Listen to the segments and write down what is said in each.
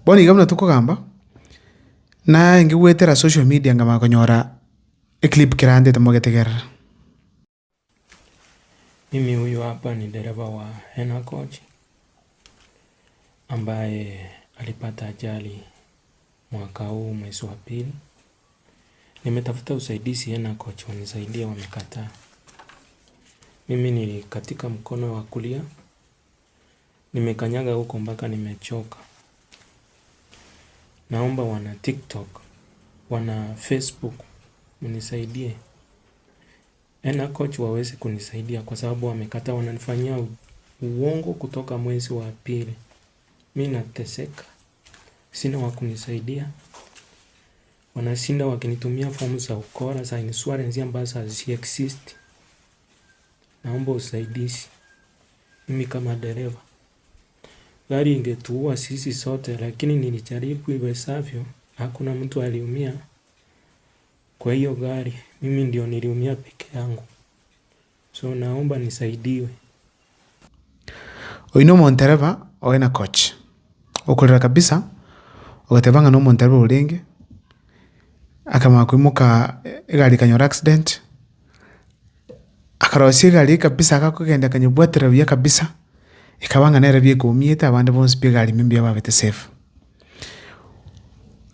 Boni gamna tukugamba na ngigwetera social media ngama konyora clip kirande tamogetegera. Mimi huyu hapa ni dereva wa Hena Coach ambaye alipata ajali mwaka huu mwezi wa pili. Nimetafuta usaidizi Hena Coach wanisaidie, wamekataa. Mimi ni katika mkono wa kulia, nimekanyaga huko mpaka nimechoka. Naomba wana TikTok, wana Facebook mnisaidie. Hena Coach waweze kunisaidia kwa sababu wamekataa, wananifanyia uongo kutoka mwezi wa pili. Mimi nateseka, sina wa kunisaidia. Wanashinda wakinitumia fomu za ukora za insurance ambazo haziexist. Naomba usaidizi. Mimi kama dereva, gari ingetuua sisi sote, lakini nilijaribu iwezavyo. Hakuna mtu aliumia kwa hiyo gari, mimi ndio niliumia peke yangu. So naomba nisaidiwe. Oino montereva o Hena Coach ukorera kabisa ugatebanga no montereva urenge akama kwimuka gari kanyora accident akarosia gari kabisa akakugenda kanyibwatira bya kabisa ikabanga nere bye kumieta abandi bonse bye gari mimbya babete safe.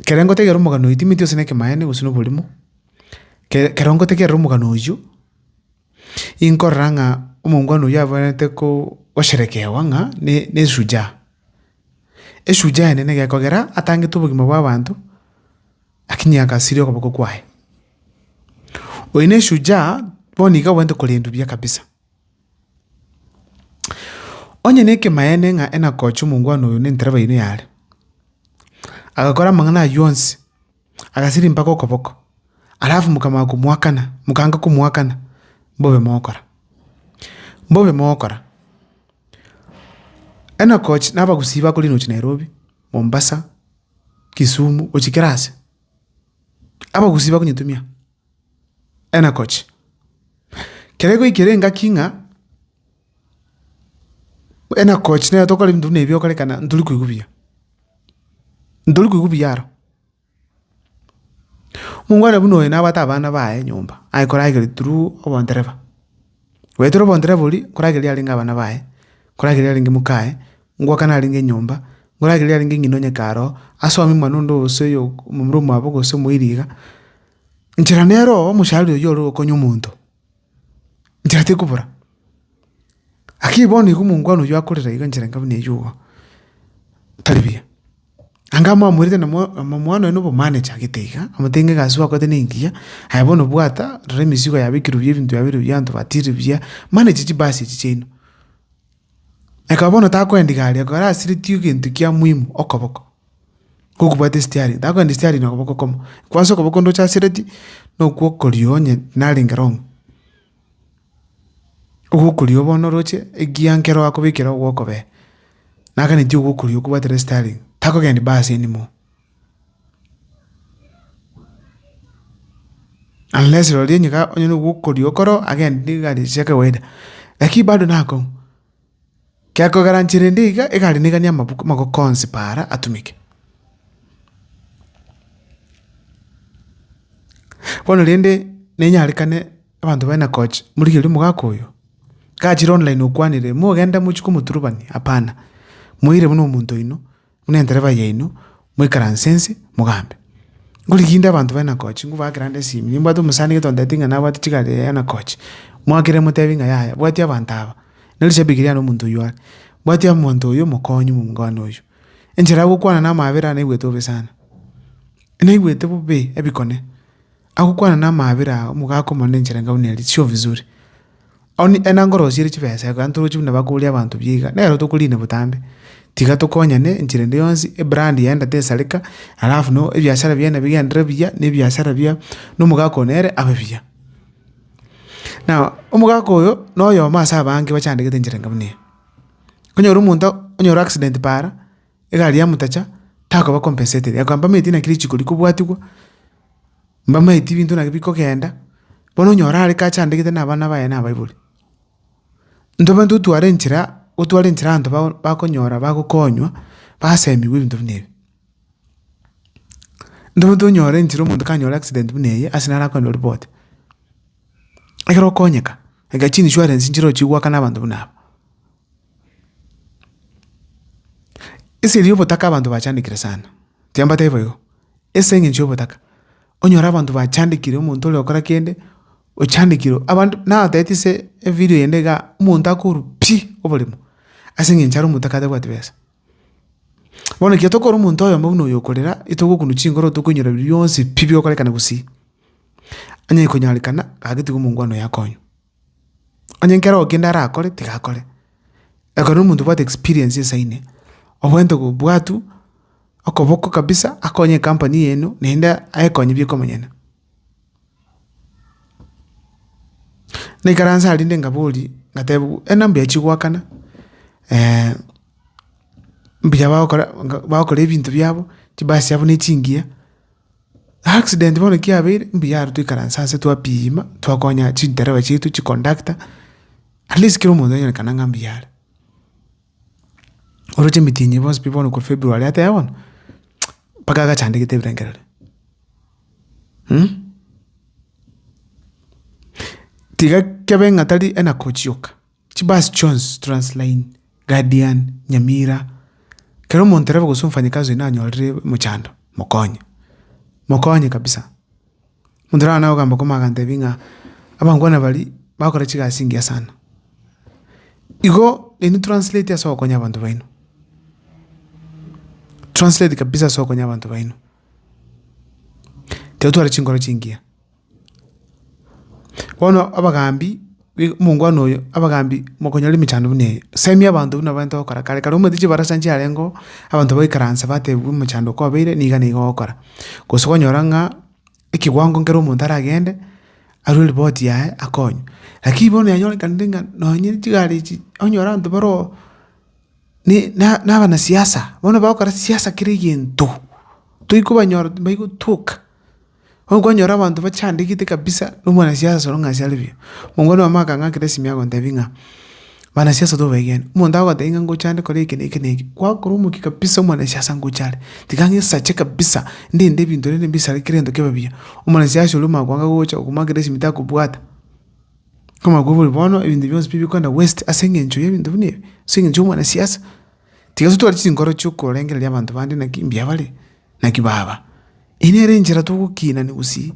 Kerengo tegero mugano itimitio seneke maene gusuno bulimo kerongo tegero mugano uju inkoranga umungwano yavanete ko washerekewa nga ne shuja eshuja nene gekogera atange tubugima bwa bantu akinyaka sirio koboko kwae oine shuja boniga wende kulindu bya kabisa onye neke maene nga Hena Coach umungwano uyu nentereba ine yale agakora mangana yonse agasiri mpaka okoboko alafu mukama kumwakana mukanga kumwakana mbobe mokora Hena Coach naba gusiba kuri no Nairobi, Mombasa, Kisumu ochikirase aba gusiba kunyitumia Hena Coach kerego ikirenga kinga Hena Coach ne tokora bintu nebyo korekana nduli kuigubia aro mungwana buno ina bata abana bae nyumba aikora igiri turu obondereva wetero bondereva uri kuragiri alinga abana bae kuragiri alinga mukae ngwa kana alinga nyumba nguragiri alinga nginonye karo asomi mwanundo oseyo mumrumu abo gose muiriga njira nero omushali yo konyo umuntu njira tekubura akiboni kumungwana yo akorera iga njira ngabune yugo talibia angama amurite na mwana no manager gitega amutenge gaswa kote ningia ayabona bwata remisigo yabikiru by'ibintu yabiru byantu batiri bya manage kibasi kicino akabona takwendigali akara asiri tyugintu kya muhimu okoboko kukubate steering takwendi steering okoboko komo kwaso okoboko ndo chasireti no kuokolionye nalingerong ukukulio bono roche egiankero akobikira gwokobe nakani tyu ukukulio kubate steering tako gendi basi anymore unless rodi nyika onyo gukurio koro again ndigari cheke weda lakini bado nako kyako garanchire ndiga egari niganya mabuku mako konsi para atumike bono rende nenyalikane abantu Hena Coach muri giri mugakoyo kachira online ukwanire mugenda muchiko muturubani apana muire muno umuntu ino munendereva yenu mwikaransense mugambe nguliginda abantu Hena Coach nguba grande simi nimba to musani getonda tinga na bati chikale Hena Coach mwakire mutevinga yaya bwati abantu aba nalishe bigiria no muntu yuwa bwati amuntu uyo mukonyu mungano uyo enjira gukwana na mabira na igweto besana ina igwete bube ebikone akukwana na mabira mugako mone njira ngabuneli sio vizuri oni enangoro siri chipesa kantu chimna bakulia abantu byiga nero tukuline butambe tiga tukonyane njire ndiyonzi brand yenda tesalika alafu no ebyashara byana bigenda bya ne byashara bya no mugako nere abebya na omugako oyo no yo masa bangi bachandike njire ngabune konyora umuntu onyora accident para egari ya mutacha tako ba compensated yakamba meti na kiri chikuri kubwatigwa mbama iti bintu na biko kenda bono nyora ari kachandike na bana baye na bayibuli ndoba ntutu arenchira utware nchira antu bakonyora bakukonywa basemiwe ibintu binebe ndo to nyore njiro muntu kanyora accident buneye asinara kwa report ekero konyeka ega chini insurance njiro chigwa kana abantu bunaba ese liyo botaka abantu bachandikire sana tiamba tevo yo ese nginjo botaka onyora abantu bachandikire umuntu ole okora kende ochandikiro abantu na tatise video yendega umuntu akuru pi obolimo asinginjaro umuntu akade kwatibesa bona kiyo tokora umuntu oyo mbuno yokorera itogo kunu chingoro tokunyura byonse pibi okorekana gusi anye konyalikana agiti kumungwano yakonyo anye nkero ogenda rakore tigakore akoro umuntu bwa experience saine obwento go bwatu okoboko kabisa akonye company yenu nenda ayekonye byekomanyana nikaranza alinde ngabuli ngatebu enambe yachigwakana mbya bakora ebintu byabo tibasi yabo nechingia accident bona kiabere mbya rutikaranza se twapima twakonya chintereba chitu chiconductor at least kiro mundo nyane kananga mbya oroche mitinyi bos people ko February ata yawon pagaga chande kite brengere tiga kebe ngatali ena kochioka chibas Jones Transline Guardian Nyamira kero montereva kusumfanya kazi ina nyolre muchando mokonye kabisa mundira nawo gamba ko magante binga abangwana bali bakora chiga singia sana igo ni translate ya soko nya bantu baino translate kabisa soko nya bantu baino teotu ala chingoro chingia bono abagambi mungwano oyo abagambi mokonyali michando bune semi abantu n'abantu okora kale kale umudije barasanje arengo abantu bayikaransa batebu michando ko beire niga niga okora gusokonyora ikigwango ngero umuntu aragende ari report yae akonyo lakini bono yanyora kandinga nonye tigari onyora abantu baro ni na siasa bono bakora siasa kirigento tuyikubanyora bayigutuka ongonyora abantu bachandikite kabisa n'umwana siasa soronga salivyo mungono amaka ngakire simya gondabinga bana siasa do begen munda wa denga ngochande kore ikene kwa kurumuki kabisa umwana siasa ngochale tikange sache kabisa ndinde bintu ne mbisa kirendo kebabia umwana siasa luma kwanga gocha kumagire simita kubwata kama gubuli bono ibindi byose bibi kwanda west asengenjo y'ibintu bune sengenjo umwana siasa tigazo twari chingoro cyuko rengera y'abantu bandi nakimbya bale nakibaba inere njira tukukina ni usi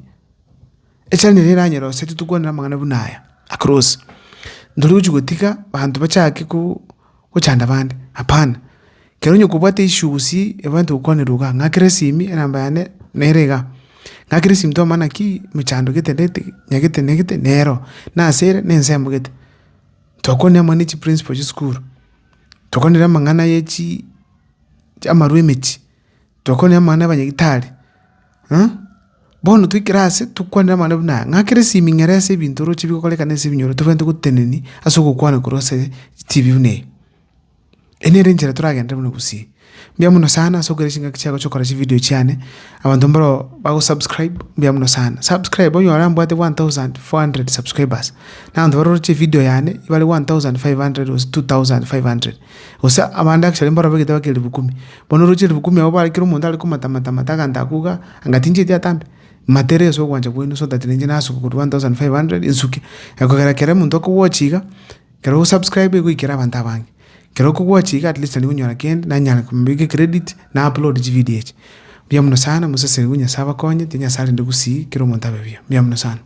echani riranyero setu tukwana mangana bunaya across nduri ujugutika bantu bachake ku chanda bande hapana keronyo kubwate ishusi abantu ukwane ruga ngakresimi namba yane nerega ngakresimi to mana ki michando getendete nyagete negete nero na sere nensembo gete tokone mani chi principal chi school tokone mangana yechi amarwemechi tokone mangana banyagitari bono twikirase tukwana mana buna ngakire simingerese bintoro chibikokolekana sebinyoro tuvende kuteneni asoko kwana kurose TV bune enere njera turagenda buno kusi mbya muno sana sokere shinga kichako chokora chi video cyane abantu mbaro bago subscribe mbya muno sana subscribe onyo arambwate 1400 subscribers na ndo baro chi video yane ibale 1500 was 2500 osa amanda actually mbaro bagita bakeli 10 bono roche 10 abo bari kiro umuntu ari kumatamata kandakuga angatinje tyatambe material so kwanje kwenu so that ninje naso ku 1500 insuki yakogera kera muntu ko watchiga kero subscribe kwikira abantu abange kero ko watchiga at least ni kunyora kende na nyala kumbike credit na upload video bya muno sana musese kunya saba konye tinya sale ndikusi kero muntu abebya bya muno sana.